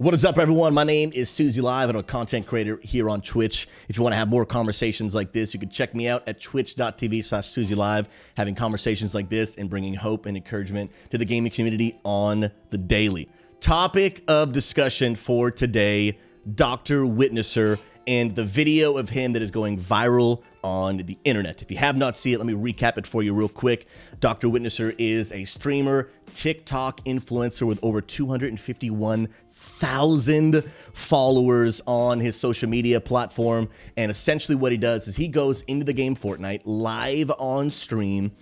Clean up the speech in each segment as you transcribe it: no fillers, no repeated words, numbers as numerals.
What is up, everyone? My name is Susie Live. I'm a content creator here on Twitch. If you want to have more conversations like this, you can check me out at twitch.tv/Susie Live, having conversations like this and bringing hope and encouragement to the gaming community on the daily. Topic of discussion for today, Dr. Witnesser and the video of him that is going viral on the internet. If you have not seen it, let me recap it for you real quick. Dr. Witnesser is a streamer, TikTok influencer with over 251,000 followers on his social media platform. And essentially what he does is he goes into the game Fortnite live on stream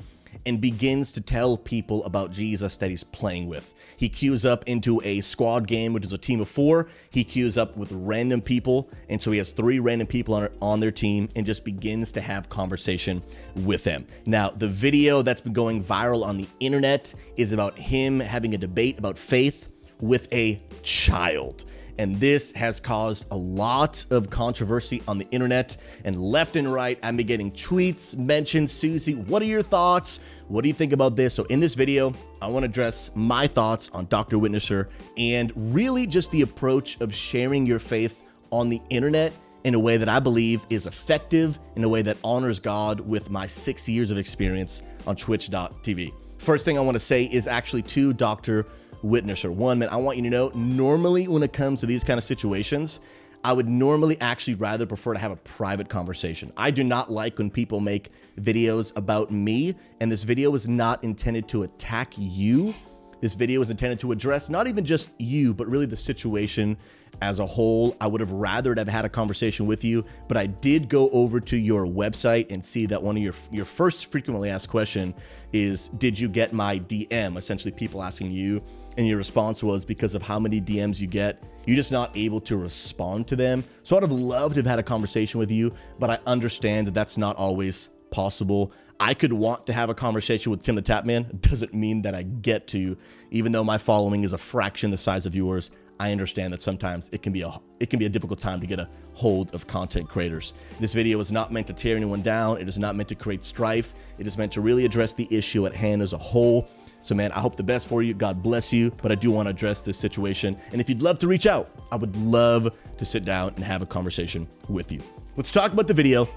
and begins to tell people about Jesus that he's playing with. He queues up into a squad game, which is a team of 4. He queues up with random people, and so he has 3 random people on their team and just begins to have conversation with them. Now, the video that's been going viral on the internet is about him having a debate about faith with a child. And this has caused a lot of controversy on the internet, and left and right, I've been getting tweets, mentions. Susie, what are your thoughts? What do you think about this? So in this video, I want to address my thoughts on Dr. Witnesser and really just the approach of sharing your faith on the internet in a way that I believe is effective, in a way that honors God with my 6 years of experience on twitch.tv. First thing I want to say is actually to Dr. Witnesser. One, man, I want you to know, normally when it comes to these kind of situations, I would normally actually rather prefer to have a private conversation. I do not like when people make videos about me, and this video is not intended to attack you. This video is intended to address not even just you, but really the situation as a whole. I would have rathered have had a conversation with you, but I did go over to your website and see that one of your first frequently asked question is, did you get my DM? Essentially people asking you, and your response was, because of how many DMs you get, you're just not able to respond to them. So I'd have loved to have had a conversation with you, but I understand that that's not always possible. I could want to have a conversation with Tim the Tapman. It doesn't mean that I get to, even though my following is a fraction the size of yours. I understand that sometimes it can be a difficult time to get a hold of content creators. This video is not meant to tear anyone down. It is not meant to create strife. It is meant to really address the issue at hand as a whole. So man, I hope the best for you. God bless you. But I do want to address this situation. And if you'd love to reach out, I would love to sit down and have a conversation with you. Let's talk about the video.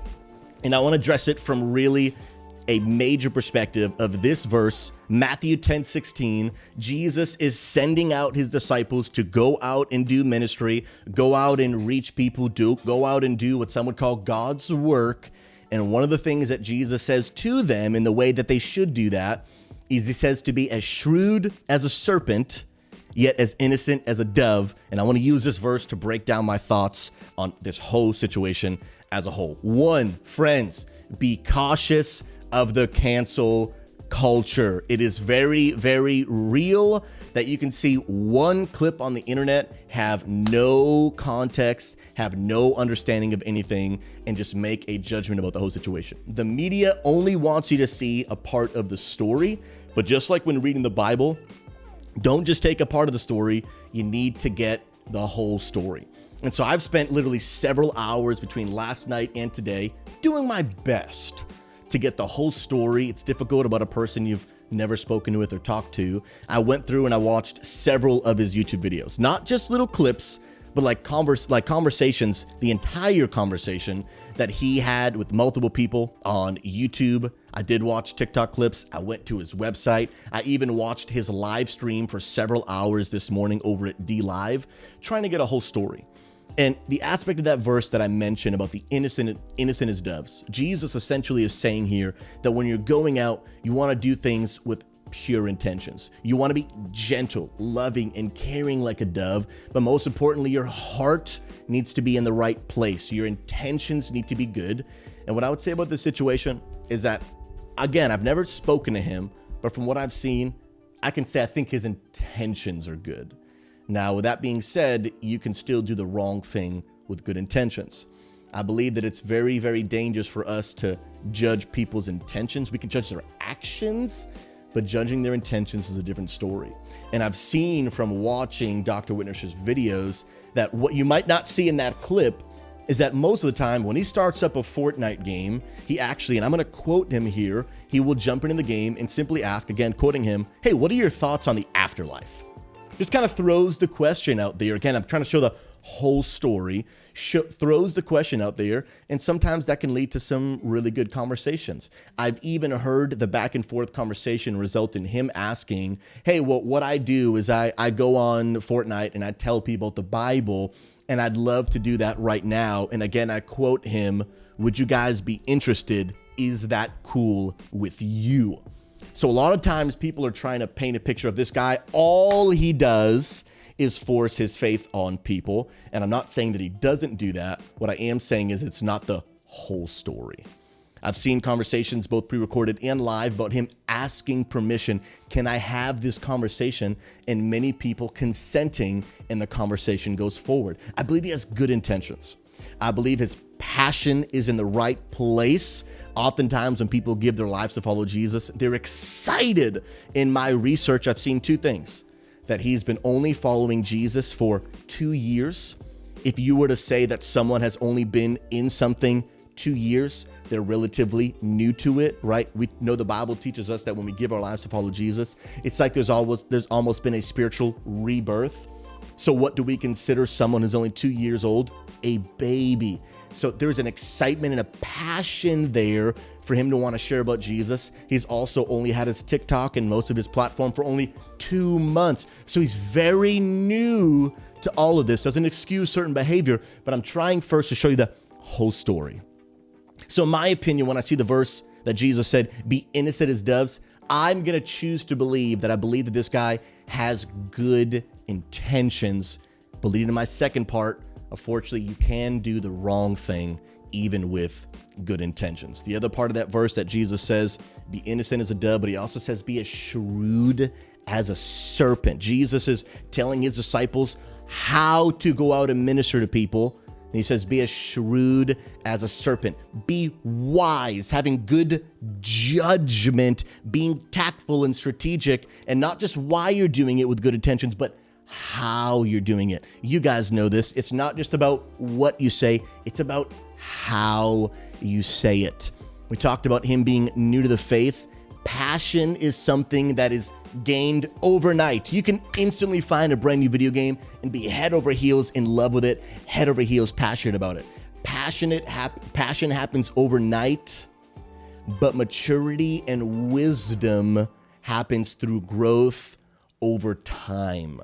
And I want to address it from really a major perspective of this verse, Matthew 10:16. Jesus is sending out his disciples to go out and do ministry, go out and reach people, go out and do what some would call God's work. And one of the things that Jesus says to them in the way that they should do that is he says to be as shrewd as a serpent, yet as innocent as a dove. And I want to use this verse to break down my thoughts on this whole situation as a whole. One, friends, be cautious of the cancel culture. It is very, very real that you can see one clip on the internet, have no context, have no understanding of anything, and just make a judgment about the whole situation. The media only wants you to see a part of the story, but just like when reading the Bible, don't just take a part of the story, you need to get the whole story. And so I've spent literally several hours between last night and today doing my best to get the whole story. It's difficult about a person you've never spoken with or talked to. I went through and I watched several of his YouTube videos, not just little clips, but like conversations, the entire conversation that he had with multiple people on YouTube. I did watch TikTok clips. I went to his website. I even watched his live stream for several hours this morning over at D Live, trying to get a whole story. And the aspect of that verse that I mentioned about the innocent as doves, Jesus essentially is saying here that when you're going out, you want to do things with pure intentions. You want to be gentle, loving, and caring like a dove. But most importantly, your heart needs to be in the right place. Your intentions need to be good. And what I would say about this situation is that, again, I've never spoken to him, but from what I've seen, I can say I think his intentions are good. Now, with that being said, you can still do the wrong thing with good intentions. I believe that it's very, very dangerous for us to judge people's intentions. We can judge their actions, but judging their intentions is a different story. And I've seen from watching Dr. Witnesser's videos that what you might not see in that clip is that most of the time when he starts up a Fortnite game, he actually, and I'm going to quote him here, he will jump into the game and simply ask, again, quoting him, hey, what are your thoughts on the afterlife? just kind of throws the question out there. Again, I'm trying to show the whole story, throws the question out there, and sometimes that can lead to some really good conversations. I've even heard the back and forth conversation result in him asking, hey, well, what I do is I go on Fortnite and I tell people the Bible, and I'd love to do that right now. And again, I quote him, would you guys be interested? Is that cool with you? So a lot of times people are trying to paint a picture of this guy. All he does is force his faith on people. And I'm not saying that he doesn't do that. What I am saying is it's not the whole story. I've seen conversations, both pre-recorded and live, about him asking permission. Can I have this conversation? And many people consenting, and the conversation goes forward. I believe he has good intentions. I believe his passion is in the right place. Oftentimes when people give their lives to follow Jesus, they're excited. In my research, I've seen two things: that he's been only following Jesus for 2 years. If you were to say that someone has only been in something 2 years, they're relatively new to it, right? We know the Bible teaches us that when we give our lives to follow Jesus, it's like there's almost been a spiritual rebirth. So what do we consider someone who's only 2 years old? A baby. So there's an excitement and a passion there for him to want to share about Jesus. He's also only had his TikTok and most of his platform for only 2 months. So he's very new to all of this. Doesn't excuse certain behavior, but I'm trying first to show you the whole story. So in my opinion, when I see the verse that Jesus said, be innocent as doves, I'm going to choose to believe that this guy has good intentions. But leading to my second part, unfortunately, you can do the wrong thing even with good intentions. The other part of that verse that Jesus says, be innocent as a dove, but he also says, be as shrewd as a serpent. Jesus is telling his disciples how to go out and minister to people. And he says, be as shrewd as a serpent. Be wise, having good judgment, being tactful and strategic, and not just why you're doing it with good intentions, but how you're doing it. You guys know this. It's not just about what you say, it's about how you say it. We talked about him being new to the faith. Passion is something that is gained overnight. You can instantly find a brand new video game and be head over heels in love with it, head over heels passionate about it. Passion happens overnight, but maturity and wisdom happens through growth over time.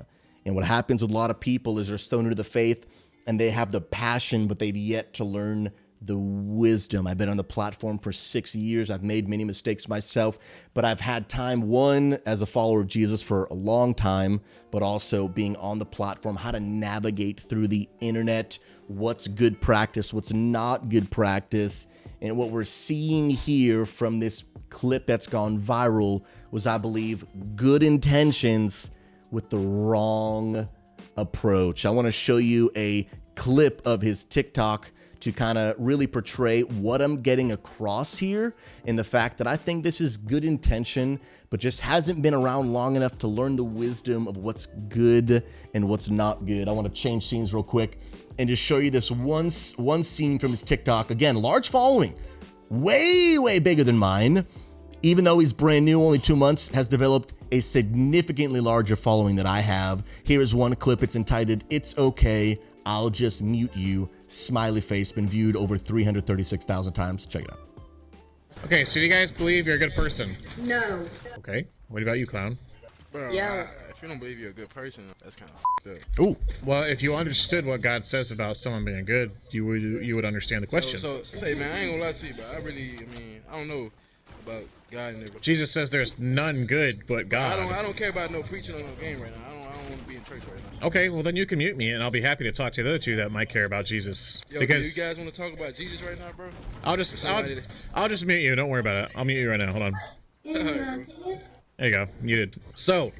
And what happens with a lot of people is they're so new to the faith and they have the passion, but they've yet to learn the wisdom. I've been on the platform for 6 years. I've made many mistakes myself, but I've had time, one, as a follower of Jesus for a long time, but also being on the platform, how to navigate through the internet, what's good practice, what's not good practice. And what we're seeing here from this clip that's gone viral was, I believe, good intentions with the wrong approach. I want to show you a clip of his TikTok to kind of really portray what I'm getting across here, and the fact that I think this is good intention, but just hasn't been around long enough to learn the wisdom of what's good and what's not good. I want to change scenes real quick and just show you this one scene from his TikTok. Again, large following, way bigger than mine. Even though he's brand new, only 2 months, has developed a significantly larger following that I have. Here is one clip. It's entitled, "It's Okay, I'll Just Mute You." Smiley face, been viewed over 336,000 times. Check it out. Okay, so do you guys believe you're a good person? No. Okay, what about you, clown? Bro, Yeah. if you don't believe you're a good person, that's kind of f***ed up. Ooh. Well, if you understood what God says about someone being good, you would understand the question. So say, man, I ain't gonna lie to you, but I don't know about God and everything. Jesus says there's none good but God. I don't care about no preaching on no game right now. I don't want to be in church right now. Okay, well then you can mute me, and I'll be happy to talk to the other two that might care about Jesus. Yo, because do you guys want to talk about Jesus right now, bro? I'll just mute you. Don't worry about it. I'll mute you right now. Hold on. There you go. Muted. So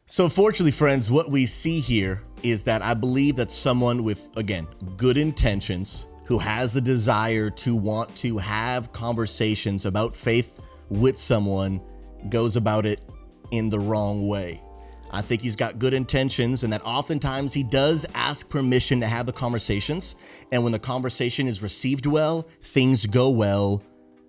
Fortunately, friends, what we see here is that I believe that someone with, again, good intentions, who has the desire to want to have conversations about faith with someone, goes about it in the wrong way. I think he's got good intentions, and that oftentimes he does ask permission to have the conversations. And when the conversation is received well, things go well.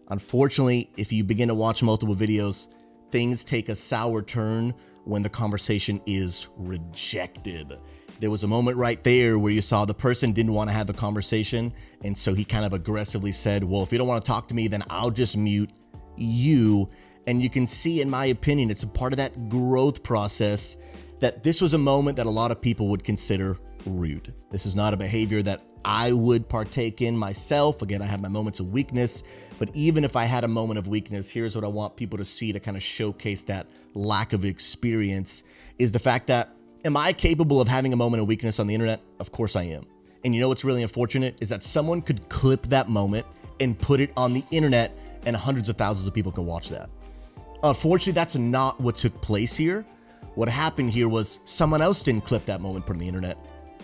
Unfortunately, if you begin to watch multiple videos, things take a sour turn when the conversation is rejected. There was a moment right there where you saw the person didn't want to have a conversation, and so he kind of aggressively said, well, if you don't want to talk to me, then I'll just mute you. And you can see, in my opinion, it's a part of that growth process that this was a moment that a lot of people would consider rude. This is not a behavior that I would partake in myself. Again, I have my moments of weakness, but even if I had a moment of weakness, here's what I want people to see to kind of showcase that lack of experience is the fact that, am I capable of having a moment of weakness on the internet? Of course I am. And you know what's really unfortunate is that someone could clip that moment and put it on the internet, and hundreds of thousands of people can watch that. Unfortunately, that's not what took place here. What happened here was someone else didn't clip that moment, put it on the internet.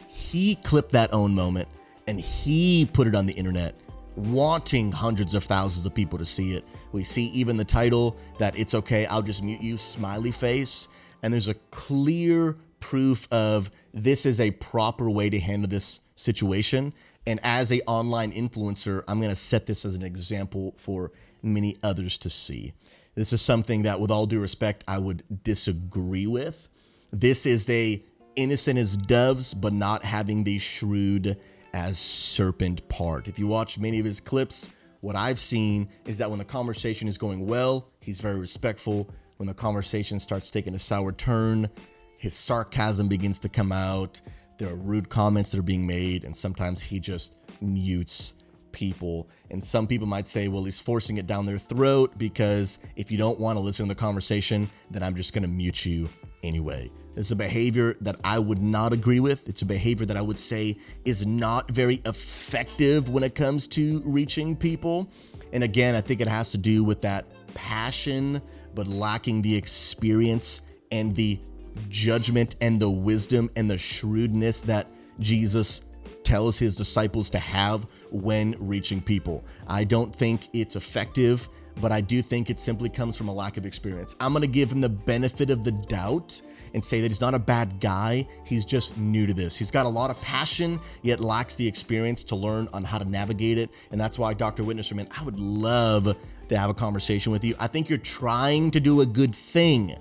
He clipped that own moment and he put it on the internet, wanting hundreds of thousands of people to see it. We see even the title that it's okay, I'll just mute you, smiley face. And there's a clear proof of this is a proper way to handle this situation. And as a online influencer, I'm going to set this as an example for many others to see. This is something that, with all due respect, I would disagree with. This is a innocent as doves, but not having the shrewd as serpent part. If you watch many of his clips, what I've seen is that when the conversation is going well, he's very respectful. When the conversation starts taking a sour turn, his sarcasm begins to come out. There are rude comments that are being made, and sometimes he just mutes people. And some people might say, well, he's forcing it down their throat because if you don't want to listen to the conversation, then I'm just going to mute you anyway. It's a behavior that I would not agree with. It's a behavior that I would say is not very effective when it comes to reaching people. And again, I think it has to do with that passion, but lacking the experience and the judgment and the wisdom and the shrewdness that Jesus tells his disciples to have when reaching people. I don't think it's effective, but I do think it simply comes from a lack of experience. I'm going to give him the benefit of the doubt and say that he's not a bad guy. He's just new to this. He's got a lot of passion, yet lacks the experience to learn on how to navigate it. And that's why, Dr. Witnesser, man, I would love to have a conversation with you. I think you're trying to do a good thing,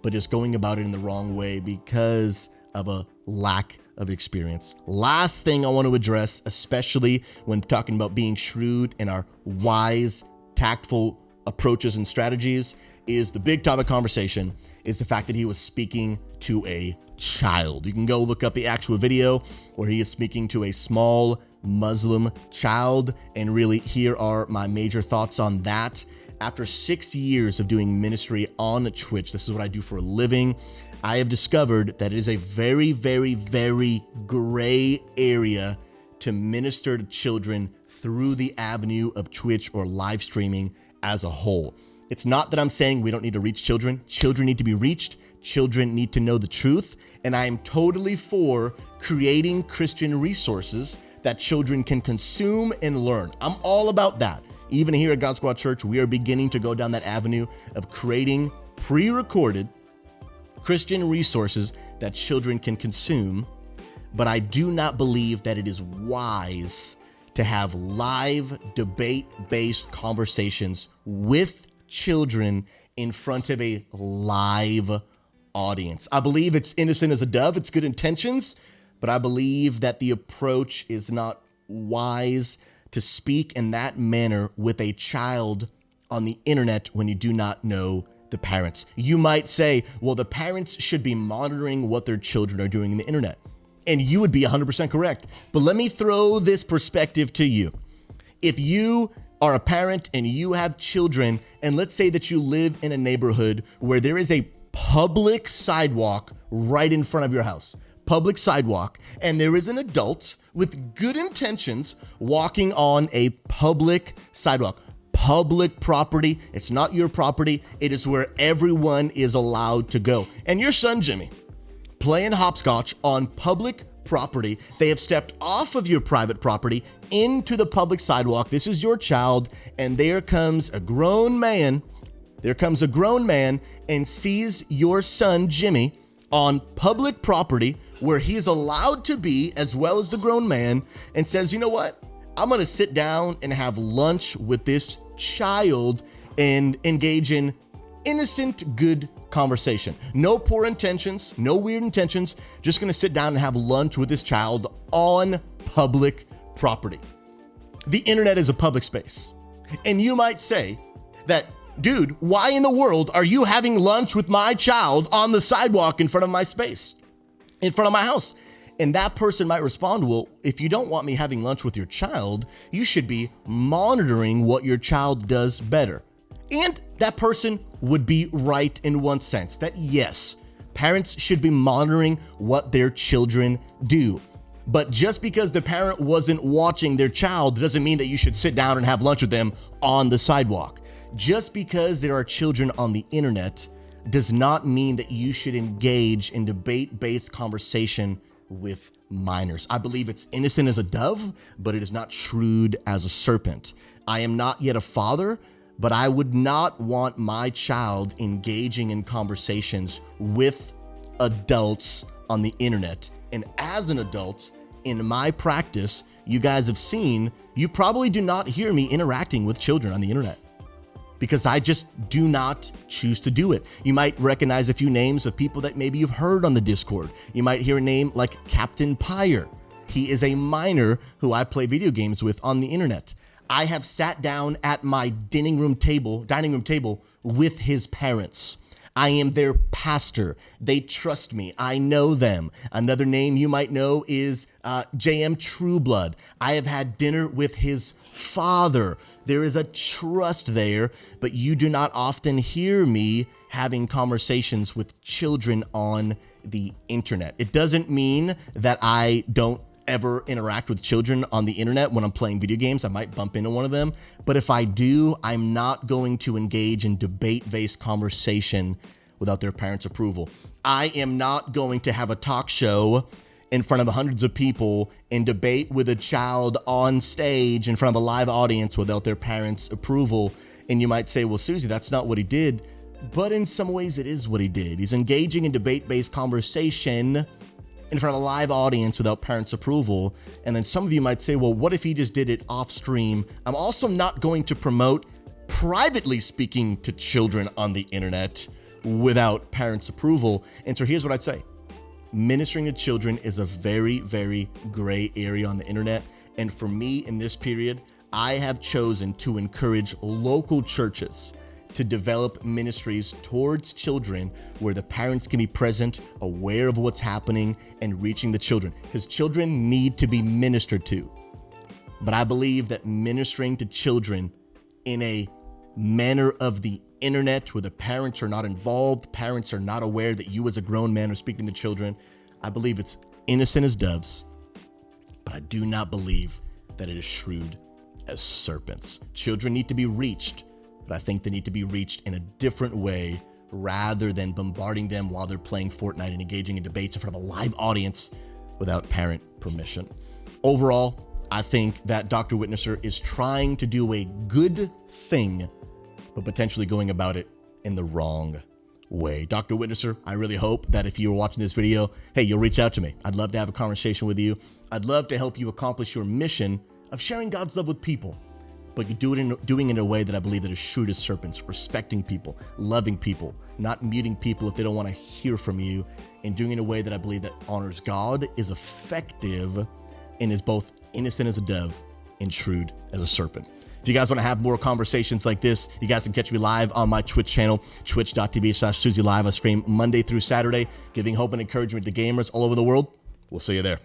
but just going about it in the wrong way because of a lack of experience. Last thing I want to address, especially when talking about being shrewd and our wise, tactful approaches and strategies, is the big topic conversation is the fact that he was speaking to a child. You can go look up the actual video where he is speaking to a small Muslim child, and really here are my major thoughts on that. After 6 years of doing ministry on Twitch, this is what I do for a living, I have discovered that it is a very, very, very gray area to minister to children through the avenue of Twitch or live streaming as a whole. It's not that I'm saying we don't need to reach children. Children need to be reached. Children need to know the truth. And I am totally for creating Christian resources that children can consume and learn. I'm all about that. Even here at God Squad Church, we are beginning to go down that avenue of creating pre-recorded Christian resources that children can consume. But I do not believe that it is wise to have live debate-based conversations with children in front of a live audience. I believe it's innocent as a dove. It's good intentions, but I believe that the approach is not wise to speak in that manner with a child on the internet when you do not know the parents. You might say, well, the parents should be monitoring what their children are doing in the internet. And you would be 100% correct. But let me throw this perspective to you. If you are a parent and you have children, and let's say that you live in a neighborhood where there is a public sidewalk right in front of your house, public sidewalk, and there is an adult with good intentions walking on a public sidewalk, public property. It's not your property. It is where everyone is allowed to go. And your son, Jimmy, playing hopscotch on public property. They have stepped off of your private property into the public sidewalk. This is your child, and there comes a grown man. There comes a grown man and sees your son, Jimmy, on public property where he's allowed to be, as well as the grown man, and says, you know what? I'm going to sit down and have lunch with this child and engage in innocent, good conversation. No poor intentions, no weird intentions, just gonna sit down and have lunch with this child on public property. The internet is a public space. And you might say that, dude, why in the world are you having lunch with my child on the sidewalk in front of my space, in front of my house? And that person might respond, well, if you don't want me having lunch with your child, you should be monitoring what your child does better. And that person would be right in one sense, that yes, parents should be monitoring what their children do. But just because the parent wasn't watching their child doesn't mean that you should sit down and have lunch with them on the sidewalk. Just because there are children on the internet does not mean that you should engage in debate-based conversation with minors. I believe it's innocent as a dove, but it is not shrewd as a serpent. I am not yet a father, but I would not want my child engaging in conversations with adults on the internet. And as an adult, in my practice, you guys have seen, you probably do not hear me interacting with children on the internet because I just do not choose to do it. You might recognize a few names of people that maybe you've heard on the Discord. You might hear a name like Captain Pyre. He is a minor who I play video games with on the internet. I have sat down at my dining room table with his parents. I am their pastor. They trust me. I know them. Another name you might know is JM Trueblood. I have had dinner with his father. There is a trust there, but you do not often hear me having conversations with children on the internet. It doesn't mean that I don't ever interact with children on the internet when I'm playing video games. I might bump into one of them, but if I do, I'm not going to engage in debate-based conversation without their parents' approval. I am not going to have a talk show in front of hundreds of people and debate with a child on stage in front of a live audience without their parents' approval. And you might say, well, Susie, that's not what he did. But in some ways it is what he did. He's engaging in debate-based conversation in front of a live audience without parents' approval. And then some of you might say, well, what if he just did it off stream? I'm also not going to promote privately speaking to children on the internet without parents' approval. And so here's what I'd say. Ministering to children is a very, very gray area on the internet. And for me in this period, I have chosen to encourage local churches to develop ministries towards children where the parents can be present, aware of what's happening, and reaching the children. Because children need to be ministered to. But I believe that ministering to children in a manner of the internet where the parents are not involved, parents are not aware that you as a grown man are speaking to children, I believe it's innocent as doves, but I do not believe that it is shrewd as serpents. Children need to be reached, but I think they need to be reached in a different way rather than bombarding them while they're playing Fortnite and engaging in debates in front of a live audience without parent permission. Overall, I think that Dr. Witnesser is trying to do a good thing, but potentially going about it in the wrong way. Dr. Witnesser, I really hope that if you're watching this video, hey, you'll reach out to me. I'd love to have a conversation with you. I'd love to help you accomplish your mission of sharing God's love with people, but you doing it in a way that I believe that is shrewd as serpents, respecting people, loving people, not muting people if they don't want to hear from you, and doing it in a way that I believe that honors God, is effective, and is both innocent as a dove and shrewd as a serpent. If you guys want to have more conversations like this, you guys can catch me live on my Twitch channel, twitch.tv/SusieLive. I stream Monday through Saturday, giving hope and encouragement to gamers all over the world. We'll see you there.